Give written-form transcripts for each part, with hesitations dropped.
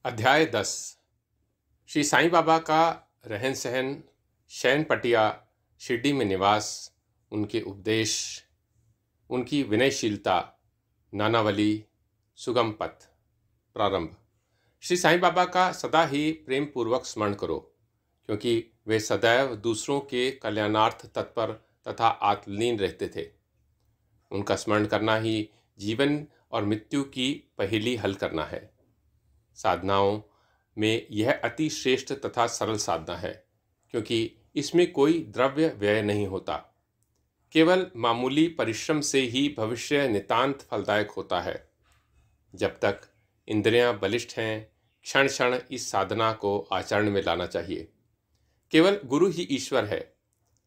अध्याय 10। श्री साईं बाबा का रहन सहन, शयन पटिया, शिरडी में निवास, उनके उपदेश, उनकी विनयशीलता, नानावली, सुगम पथ। प्रारंभ। श्री साईं बाबा का सदा ही प्रेम पूर्वक स्मरण करो, क्योंकि वे सदैव दूसरों के कल्याणार्थ तत्पर तथा आत्मलीन रहते थे। उनका स्मरण करना ही जीवन और मृत्यु की पहेली हल करना है। साधनाओं में यह अति श्रेष्ठ तथा सरल साधना है, क्योंकि इसमें कोई द्रव्य व्यय नहीं होता। केवल मामूली परिश्रम से ही भविष्य नितांत फलदायक होता है। जब तक इंद्रियां बलिष्ठ हैं, क्षण क्षण इस साधना को आचरण में लाना चाहिए। केवल गुरु ही ईश्वर है।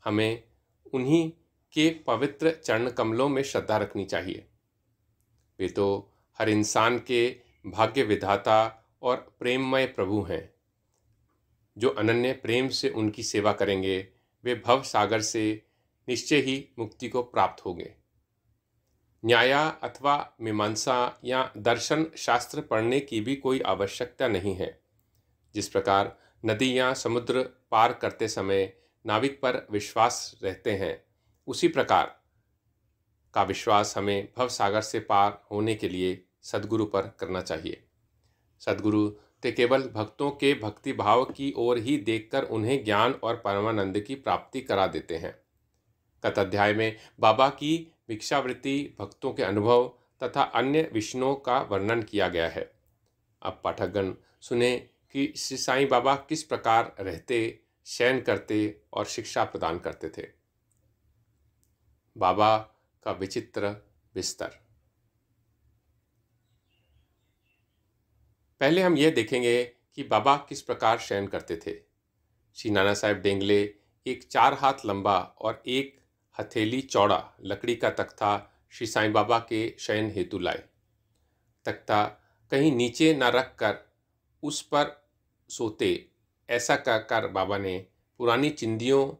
हमें उन्हीं के पवित्र चरण कमलों में श्रद्धा रखनी चाहिए। वे तो हर इंसान के भाग्य विधाता और प्रेममय प्रभु हैं। जो अनन्य प्रेम से उनकी सेवा करेंगे, वे भव सागर से निश्चय ही मुक्ति को प्राप्त होंगे। न्याय अथवा मीमांसा या दर्शन शास्त्र पढ़ने की भी कोई आवश्यकता नहीं है। जिस प्रकार नदी या समुद्र पार करते समय नाविक पर विश्वास रहते हैं, उसी प्रकार का विश्वास हमें भव सागर से पार होने के लिए सद्गुरु पर करना चाहिए। सद्गुरु ते केवल भक्तों के भक्ति भाव की ओर ही देखकर उन्हें ज्ञान और परमानंद की प्राप्ति करा देते हैं। गत अध्याय में बाबा की भिक्षावृत्ति, भक्तों के अनुभव तथा अन्य विषयों का वर्णन किया गया है। अब पाठकगण सुने कि श्री साईं बाबा किस प्रकार रहते, शयन करते और शिक्षा प्रदान करते थे। बाबा का विचित्र बिस्तर। पहले हम यह देखेंगे कि बाबा किस प्रकार शयन करते थे। श्री नाना साहेब डेंगले एक 4 हाथ लंबा और 1 हथेली चौड़ा लकड़ी का तख्ता श्री साईं बाबा के शयन हेतु लाए। तख्ता कहीं नीचे न रख कर उस पर सोते, ऐसा कहकर बाबा ने पुरानी चिंदियों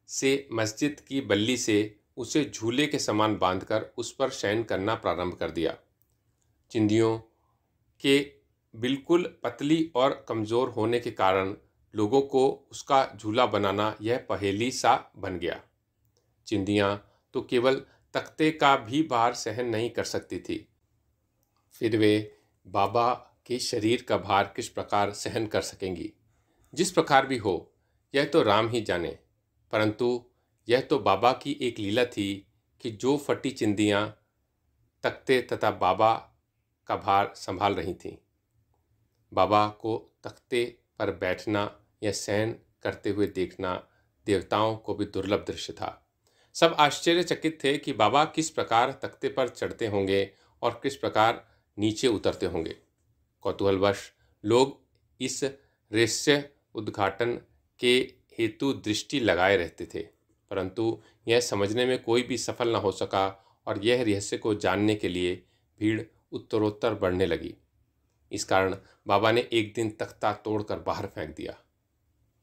से मस्जिद की बल्ली से उसे झूले के समान बांधकर उस पर शयन करना प्रारंभ कर दिया। चिंदियों के बिल्कुल पतली और कमज़ोर होने के कारण लोगों को उसका झूला बनाना यह पहेली सा बन गया। चिंदियाँ तो केवल तख्ते का भी भार सहन नहीं कर सकती थी, फिर वे बाबा के शरीर का भार किस प्रकार सहन कर सकेंगी। जिस प्रकार भी हो, यह तो राम ही जाने, परंतु यह तो बाबा की एक लीला थी कि जो फटी चिंदियाँ तख्ते तथा बाबा का भार संभाल रही थीं। बाबा को तख्ते पर बैठना या शयन करते हुए देखना देवताओं को भी दुर्लभ दृश्य था। सब आश्चर्यचकित थे कि बाबा किस प्रकार तख्ते पर चढ़ते होंगे और किस प्रकार नीचे उतरते होंगे। कौतूहलवश लोग इस रहस्य उद्घाटन के हेतु दृष्टि लगाए रहते थे, परंतु यह समझने में कोई भी सफल न हो सका और यह रहस्य को जानने के लिए भीड़ उत्तरोत्तर बढ़ने लगी। इस कारण बाबा ने एक दिन तख्ता तोड़कर बाहर फेंक दिया।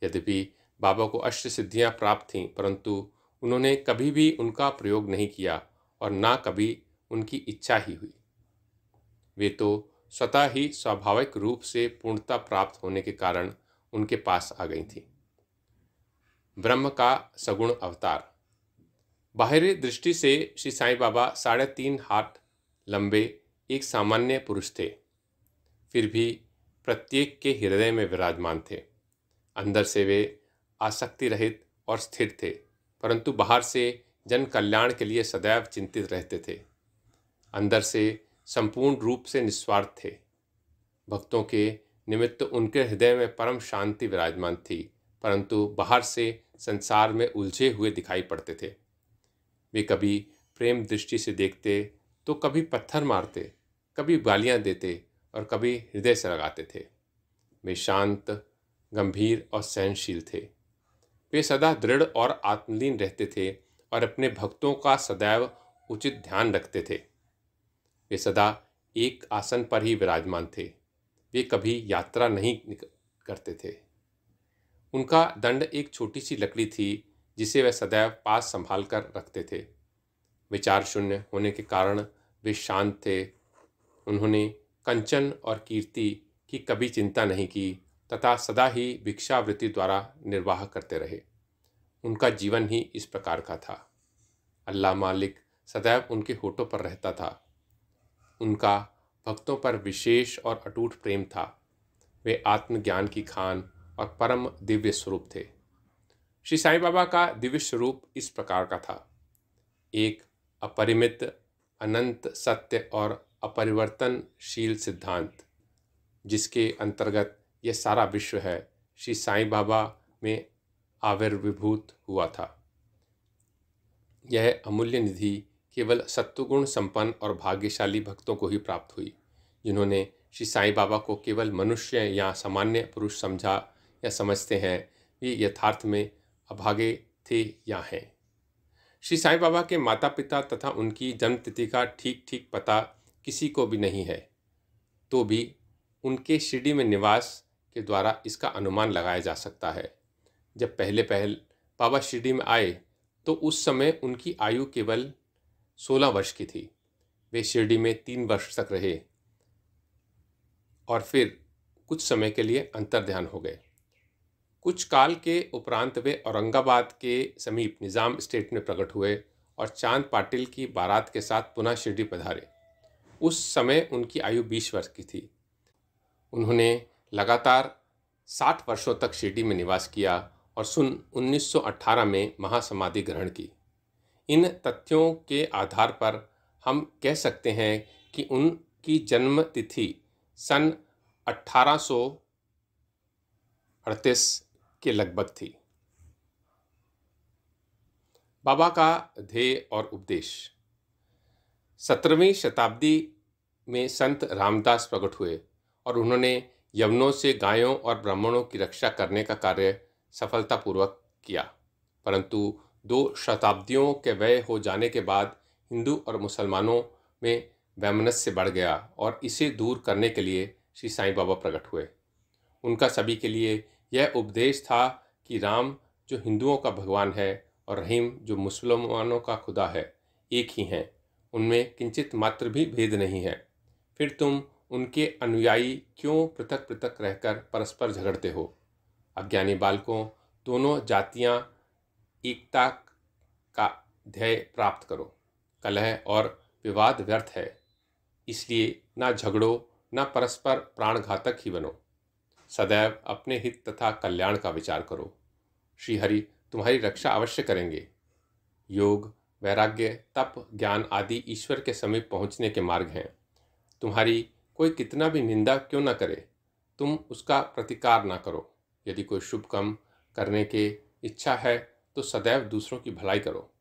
यद्यपि बाबा को अष्ट सिद्धियां प्राप्त थीं, परंतु उन्होंने कभी भी उनका प्रयोग नहीं किया और ना कभी उनकी इच्छा ही हुई। वे तो स्वतः ही स्वाभाविक रूप से पूर्णता प्राप्त होने के कारण उनके पास आ गई थी। ब्रह्म का सगुण अवतार। बाहरी दृष्टि से श्री साईं बाबा 3.5 हाथ लंबे एक सामान्य पुरुष थे, फिर भी प्रत्येक के हृदय में विराजमान थे। अंदर से वे आसक्ति रहित और स्थिर थे, परंतु बाहर से जन कल्याण के लिए सदैव चिंतित रहते थे। अंदर से संपूर्ण रूप से निस्वार्थ थे। भक्तों के निमित्त उनके हृदय में परम शांति विराजमान थी, परंतु बाहर से संसार में उलझे हुए दिखाई पड़ते थे। वे कभी प्रेम दृष्टि से देखते तो कभी पत्थर मारते, कभी गालियाँ देते और कभी हृदय से लगाते थे। वे शांत, गंभीर और सहनशील थे। वे सदा दृढ़ और आत्मलीन रहते थे और अपने भक्तों का सदैव उचित ध्यान रखते थे। वे सदा एक आसन पर ही विराजमान थे। वे कभी यात्रा नहीं करते थे। उनका दंड एक छोटी सी लकड़ी थी, जिसे वे सदैव पास संभाल कर रखते थे। विचार शून्य होने के कारण वे शांत थे। उन्होंने कंचन और कीर्ति कि कभी चिंता नहीं की तथा सदा ही भिक्षावृत्ति द्वारा निर्वाह करते रहे। उनका जीवन ही इस प्रकार का था। अल्लाह मालिक सदैव उनके होठों पर रहता था। उनका भक्तों पर विशेष और अटूट प्रेम था। वे आत्मज्ञान की खान और परम दिव्य स्वरूप थे। श्री साईं बाबा का दिव्य स्वरूप इस प्रकार का था। एक अपरिमित, अनंत सत्य और अपरिवर्तनशील सिद्धांत, जिसके अंतर्गत यह सारा विश्व है, श्री साईं बाबा में आविर्भूत हुआ था। यह अमूल्य निधि केवल सत्वगुण संपन्न और भाग्यशाली भक्तों को ही प्राप्त हुई, जिन्होंने श्री साईं बाबा को केवल मनुष्य या सामान्य पुरुष समझा या समझते हैं, वे यथार्थ में अभागे थे या हैं। श्री साईं बाबा के माता पिता तथा उनकी जन्मतिथि का ठीक ठीक पता किसी को भी नहीं है, तो भी उनके शिरडी में निवास के द्वारा इसका अनुमान लगाया जा सकता है। जब पहले बाबा शिरडी में आए तो उस समय उनकी आयु केवल 16 वर्ष की थी। वे शिरडी में 3 वर्ष तक रहे और फिर कुछ समय के लिए अंतर्ध्यान हो गए। कुछ काल के उपरांत वे औरंगाबाद के समीप निज़ाम स्टेट में प्रकट हुए और चांद पाटिल की बारात के साथ पुनः शिरडी पधारे। उस समय उनकी आयु 20 वर्ष की थी। उन्होंने लगातार 60 वर्षों तक शिरडी में निवास किया और सन 1918 में महासमाधि ग्रहण की। इन तथ्यों के आधार पर हम कह सकते हैं कि उनकी जन्म तिथि सन 1838 के लगभग थी। बाबा का ध्येय और उपदेश। 17वीं शताब्दी में संत रामदास प्रकट हुए और उन्होंने यवनों से गायों और ब्राह्मणों की रक्षा करने का कार्य सफलतापूर्वक किया, परंतु 2 शताब्दियों के व्यय हो जाने के बाद हिंदू और मुसलमानों में वैमनस्य बढ़ गया और इसे दूर करने के लिए श्री साईं बाबा प्रकट हुए। उनका सभी के लिए यह उपदेश था कि राम जो हिंदुओं का भगवान है और रहीम जो मुसलमानों का खुदा है, एक ही हैं, उनमें किंचित मात्र भी भेद नहीं है। फिर तुम उनके अनुयायी क्यों पृथक पृथक रहकर परस्पर झगड़ते हो? अज्ञानी बालकों, दोनों जातियां एकता का ध्येय प्राप्त करो। कलह और विवाद व्यर्थ है, इसलिए ना झगड़ो, ना परस्पर प्राणघातक ही बनो। सदैव अपने हित तथा कल्याण का विचार करो। श्री हरि तुम्हारी रक्षा अवश्य करेंगे। योग, वैराग्य, तप, ज्ञान आदि ईश्वर के समीप पहुंचने के मार्ग हैं। तुम्हारी कोई कितना भी निंदा क्यों न करे, तुम उसका प्रतिकार ना करो। यदि कोई शुभ काम करने की इच्छा है तो सदैव दूसरों की भलाई करो।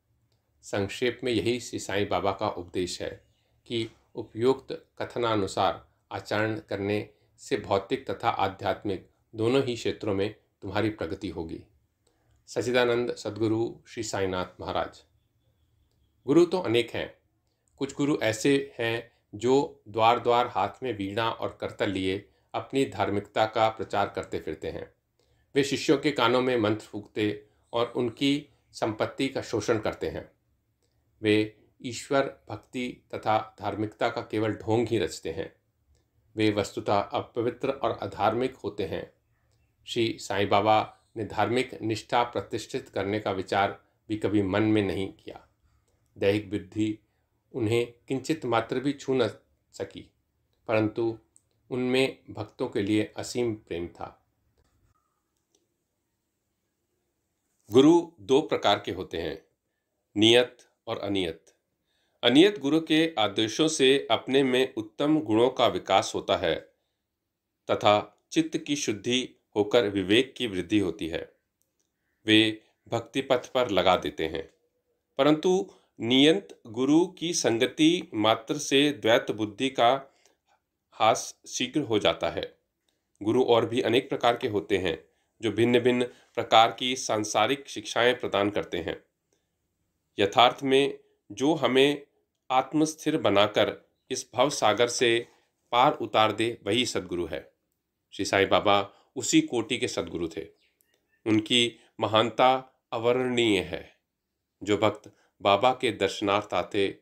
संक्षेप में यही श्री साईं बाबा का उपदेश है कि उपयुक्त कथनानुसार आचरण करने से भौतिक तथा आध्यात्मिक दोनों ही क्षेत्रों में तुम्हारी प्रगति होगी। सच्चिदानंद सद्गुरु श्री साईनाथ महाराज। गुरु तो अनेक हैं। कुछ गुरु ऐसे हैं जो द्वार द्वार हाथ में वीणा और करतल लिए अपनी धार्मिकता का प्रचार करते फिरते हैं। वे शिष्यों के कानों में मंत्र फूंकते और उनकी संपत्ति का शोषण करते हैं। वे ईश्वर भक्ति तथा धार्मिकता का केवल ढोंग ही रचते हैं। वे वस्तुतः अपवित्र और अधार्मिक होते हैं। श्री साईं बाबा ने धार्मिक निष्ठा प्रतिष्ठित करने का विचार भी कभी मन में नहीं किया। दैहिक बुद्धि उन्हें किंचित मात्र भी छू न सकी, परंतु उनमें भक्तों के लिए असीम प्रेम था। गुरु 2 प्रकार के होते हैं, नियत और अनियत। अनियत गुरु के आदेशों से अपने में उत्तम गुणों का विकास होता है तथा चित्त की शुद्धि होकर विवेक की वृद्धि होती है। वे भक्ति पथ पर लगा देते हैं। परंतु नियत गुरु की संगति मात्र से द्वैत बुद्धि का हास शीघ्र हो जाता है। गुरु और भी अनेक प्रकार के होते हैं जो भिन्न भिन्न प्रकार की सांसारिक शिक्षाएं प्रदान करते हैं। यथार्थ में जो हमें आत्मस्थिर बनाकर इस भव सागर से पार उतार दे वही सद्गुरु है। श्री साईं बाबा उसी कोटि के सद्गुरु थे। उनकी महानता अवर्णनीय है। जो भक्त बाबा के दर्शनार्थ आते,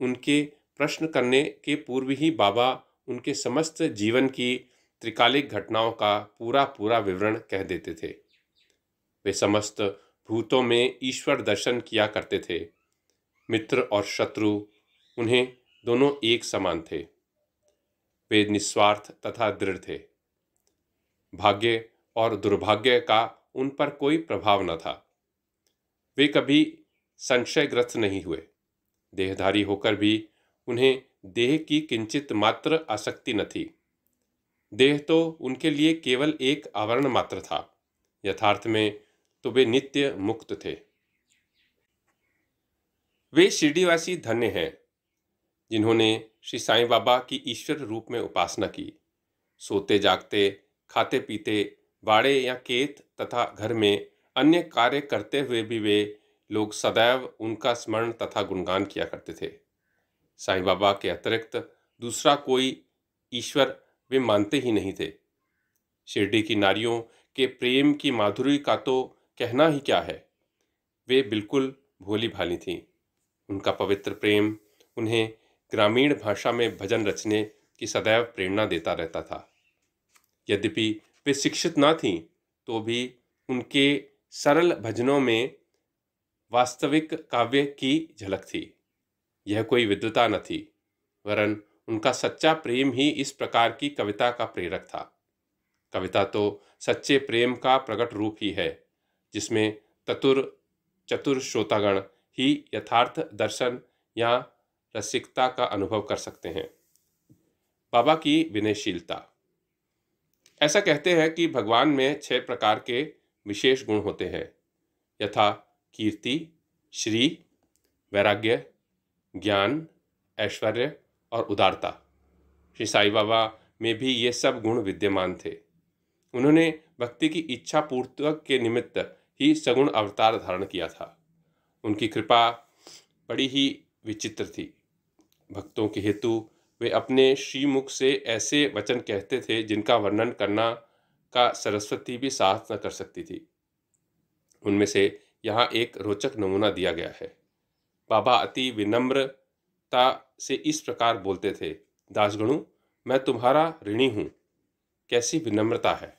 उनके प्रश्न करने के पूर्व ही बाबा उनके समस्त जीवन की त्रिकालिक घटनाओं का पूरा पूरा विवरण कह देते थे। वे समस्त भूतों में ईश्वर दर्शन किया करते थे। मित्र और शत्रु उन्हें दोनों एक समान थे। वे निस्वार्थ तथा दृढ़ थे। भाग्य और दुर्भाग्य का उन पर कोई प्रभाव न था। वे कभी संशयग्रस्त नहीं हुए। देहधारी होकर भी उन्हें देह की किंचित मात्र आसक्ति न थी। देह तो उनके लिए केवल एक आवरण मात्र था। यथार्थ में तो वे नित्य मुक्त थे। वे शिरडीवासी धन्य हैं जिन्होंने श्री साईं बाबा की ईश्वर रूप में उपासना की। सोते जागते, खाते पीते, बाड़े या खेत तथा घर में अन्य कार्य करते हुए भी वे लोग सदैव उनका स्मरण तथा गुणगान किया करते थे। साईं बाबा के अतिरिक्त दूसरा कोई ईश्वर वे मानते ही नहीं थे। शिरडी की नारियों के प्रेम की माधुरी का तो कहना ही क्या है। वे बिल्कुल भोली भाली थीं। उनका पवित्र प्रेम उन्हें ग्रामीण भाषा में भजन रचने की सदैव प्रेरणा देता रहता था। यद्यपि वे शिक्षित ना थीं, तो भी उनके सरल भजनों में वास्तविक काव्य की झलक थी। यह कोई विद्वता न थी, वरन उनका सच्चा प्रेम ही इस प्रकार की कविता का प्रेरक था। कविता तो सच्चे प्रेम का प्रकट रूप ही है, जिसमें चतुर श्रोतागण ही यथार्थ दर्शन या रसिकता का अनुभव कर सकते हैं। बाबा की विनयशीलता। ऐसा कहते हैं कि भगवान में 6 प्रकार के विशेष गुण होते हैं, यथा कीर्ति, श्री, वैराग्य, ज्ञान, ऐश्वर्य और उदारता। श्री साईं बाबा में भी ये सब गुण विद्यमान थे। उन्होंने भक्ति की इच्छा पूर्तक के निमित्त ही सगुण अवतार धारण किया था। उनकी कृपा बड़ी ही विचित्र थी। भक्तों के हेतु वे अपने श्रीमुख से ऐसे वचन कहते थे जिनका वर्णन करना का सरस्वती भी साहस न कर सकती थी। उनमें से यहाँ एक रोचक नमूना दिया गया है। बाबा अति विनम्रता से इस प्रकार बोलते थे, दासगणु, मैं तुम्हारा ऋणी हूँ। कैसी विनम्रता है।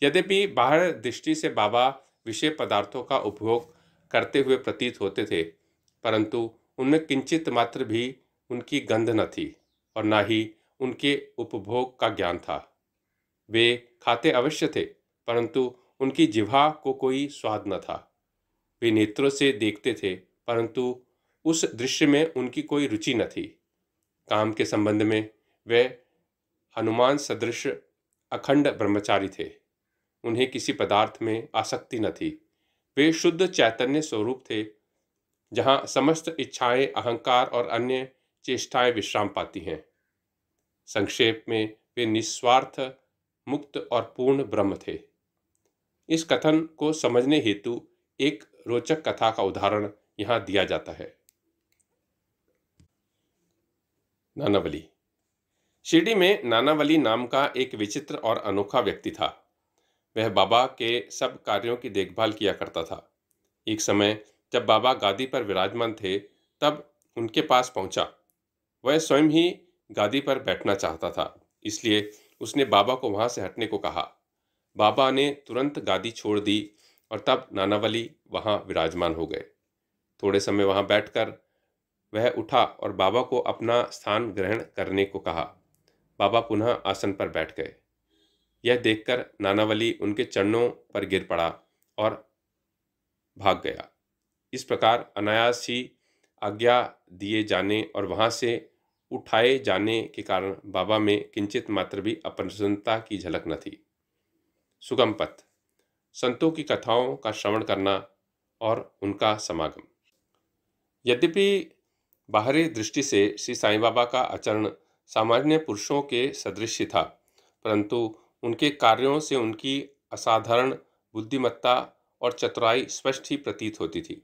यद्यपि बाहर दृष्टि से बाबा विषय पदार्थों का उपभोग करते हुए प्रतीत होते थे, परंतु उनमें किंचित मात्र भी उनकी गंध न थी और न ही उनके उपभोग का ज्ञान था। वे खाते अवश्य थे, परंतु उनकी जिह्वा को कोई स्वाद न था। वे नेत्रों से देखते थे, परंतु उस दृश्य में उनकी कोई रुचि न थी। काम के संबंध में वे हनुमान सदृश अखंड ब्रह्मचारी थे। उन्हें किसी पदार्थ में आसक्ति न थी। वे शुद्ध चैतन्य स्वरूप थे, जहाँ समस्त इच्छाएं, अहंकार और अन्य चेष्टाएं विश्राम पाती हैं। संक्षेप में वे निस्वार्थ, मुक्त और पूर्ण ब्रह्म थे। इस कथन को समझने हेतु एक रोचक कथा का उदाहरण यहाँ दिया जाता है। नानावली। शिरडी में नानावली नाम का एक विचित्र और अनोखा व्यक्ति था। वह बाबा के सब कार्यों की देखभाल किया करता था। एक समय जब बाबा गादी पर विराजमान थे, तब उनके पास पहुंचा। वह स्वयं ही गादी पर बैठना चाहता था, इसलिए उसने बाबा को वहां से हटने को कहा। बाबा ने तुरंत गादी छोड़ दी और तब नानावली वहां विराजमान हो गए। थोड़े समय वहां बैठकर वह उठा और बाबा को अपना स्थान ग्रहण करने को कहा। बाबा पुनः आसन पर बैठ गए। यह देखकर नानावली उनके चरणों पर गिर पड़ा और भाग गया। इस प्रकार अनायास ही आज्ञा दिए जाने और वहां से उठाए जाने के कारण बाबा में किंचित मात्र भी अप्रसन्नता की झलक न थी। सुगम पथ। संतों की कथाओं का श्रवण करना और उनका समागम। यद्यपि बाहरी दृष्टि से श्री साईं बाबा का आचरण सामान्य पुरुषों के सदृश था, परंतु उनके कार्यों से उनकी असाधारण बुद्धिमत्ता और चतुराई स्पष्ट ही प्रतीत होती थी।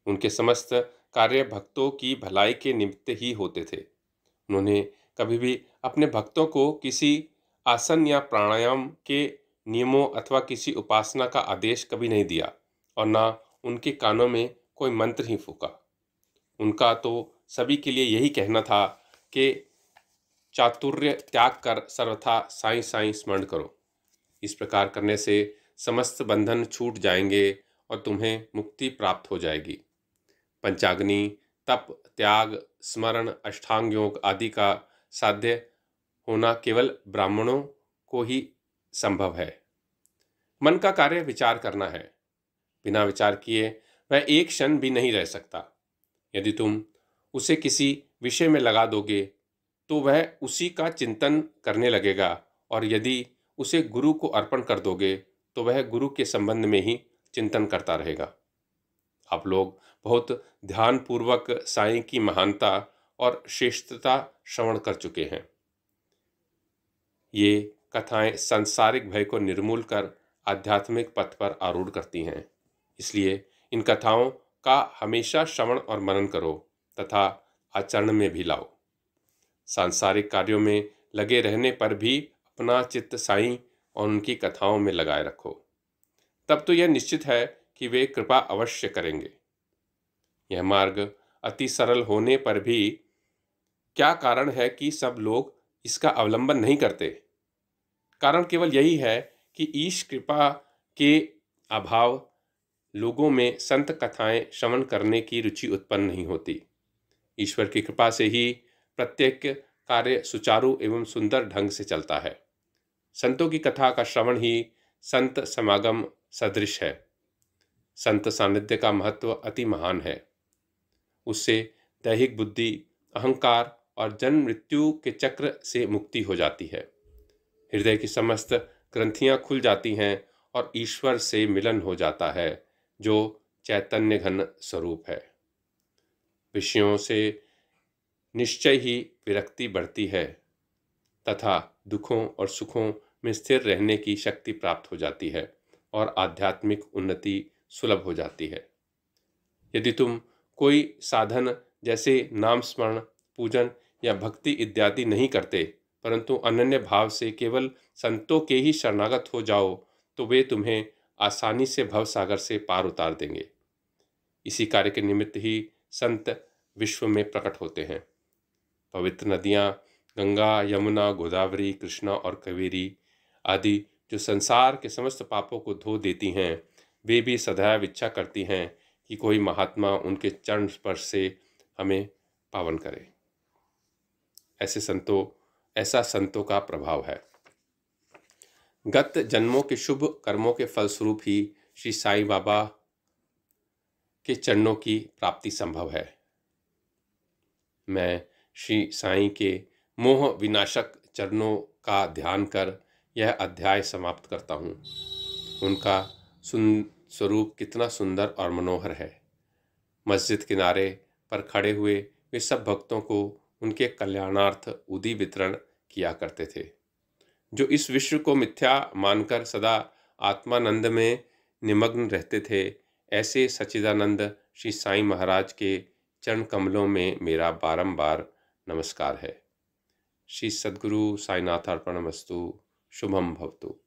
उनके समस्त कार्य भक्तों की भलाई के निमित्त ही होते थे। उन्होंने कभी भी अपने भक्तों को किसी आसन या प्राणायाम के नियमों अथवा किसी उपासना का आदेश कभी नहीं दिया और न उनके कानों में कोई मंत्र ही फूंका। उनका तो सभी के लिए यही कहना था कि चातुर्य त्याग कर सर्वथा साईं साईं स्मरण करो। इस प्रकार करने से समस्त बंधन छूट जाएंगे और तुम्हें मुक्ति प्राप्त हो जाएगी। पंचाग्नि, तप, त्याग, स्मरण, अष्टांग योग आदि का साध्य होना केवल ब्राह्मणों को ही संभव है। मन का कार्य विचार करना है। बिना विचार किए वह एक क्षण भी नहीं रह सकता। यदि तुम उसे किसी विषय में लगा दोगे तो वह उसी का चिंतन करने लगेगा, और यदि उसे गुरु को अर्पण कर दोगे तो वह गुरु के संबंध में ही चिंतन करता रहेगा। आप लोग बहुत ध्यानपूर्वक साईं की महानता और श्रेष्ठता श्रवण कर चुके हैं। ये कथाएं सांसारिक भय को निर्मूल कर आध्यात्मिक पथ पर आरूढ़ करती हैं। इसलिए इन कथाओं का हमेशा श्रवण और मनन करो तथा आचरण में भी लाओ। सांसारिक कार्यों में लगे रहने पर भी अपना चित्त साईं और उनकी कथाओं में लगाए रखो। तब तो यह निश्चित है कि वे कृपा अवश्य करेंगे। यह मार्ग अति सरल होने पर भी क्या कारण है कि सब लोग इसका अवलंबन नहीं करते? कारण केवल यही है कि ईश कृपा के अभाव लोगों में संत कथाएं श्रवण करने की रुचि उत्पन्न नहीं होती। ईश्वर की कृपा से ही प्रत्येक कार्य सुचारू एवं सुंदर ढंग से चलता है। संतों की कथा का श्रवण ही संत समागम सदृश है। संत सानिध्य का महत्व अति महान है। उससे दैहिक बुद्धि, अहंकार और जन्म मृत्यु के चक्र से मुक्ति हो जाती है। हृदय की समस्त ग्रंथियां खुल जाती हैं और ईश्वर से मिलन हो जाता है, जो चैतन्य घन स्वरूप है। विषयों से निश्चय ही विरक्ति बढ़ती है तथा दुखों और सुखों में स्थिर रहने की शक्ति प्राप्त हो जाती है और आध्यात्मिक उन्नति सुलभ हो जाती है। यदि तुम कोई साधन जैसे नाम स्मरण, पूजन या भक्ति इत्यादि नहीं करते, परंतु अनन्य भाव से केवल संतों के ही शरणागत हो जाओ, तो वे तुम्हें आसानी से भवसागर से पार उतार देंगे। इसी कार्य के निमित्त ही संत विश्व में प्रकट होते हैं। पवित्र नदियाँ गंगा, यमुना, गोदावरी, कृष्णा और कावेरी आदि जो संसार के समस्त पापों को धो देती हैं, वे भी सदैव इच्छा करती हैं कि कोई महात्मा उनके चरण स्पर्श से हमें पावन करे। ऐसा संतों का प्रभाव है। गत जन्मों के शुभ कर्मों के फलस्वरूप ही श्री साईं बाबा के चरणों की प्राप्ति संभव है। मैं श्री साईं के मोह विनाशक चरणों का ध्यान कर यह अध्याय समाप्त करता हूँ। उनका स्वरूप कितना सुंदर और मनोहर है। मस्जिद किनारे पर खड़े हुए वे सब भक्तों को उनके कल्याणार्थ उदी वितरण किया करते थे। जो इस विश्व को मिथ्या मानकर सदा आत्मानंद में निमग्न रहते थे, ऐसे सच्चिदानंद श्री साईं महाराज के चरण कमलों में मेरा बारंबार नमस्कार है। श्री सद्गुरु साईनाथार्पणमस्तु। शुभम भवतु।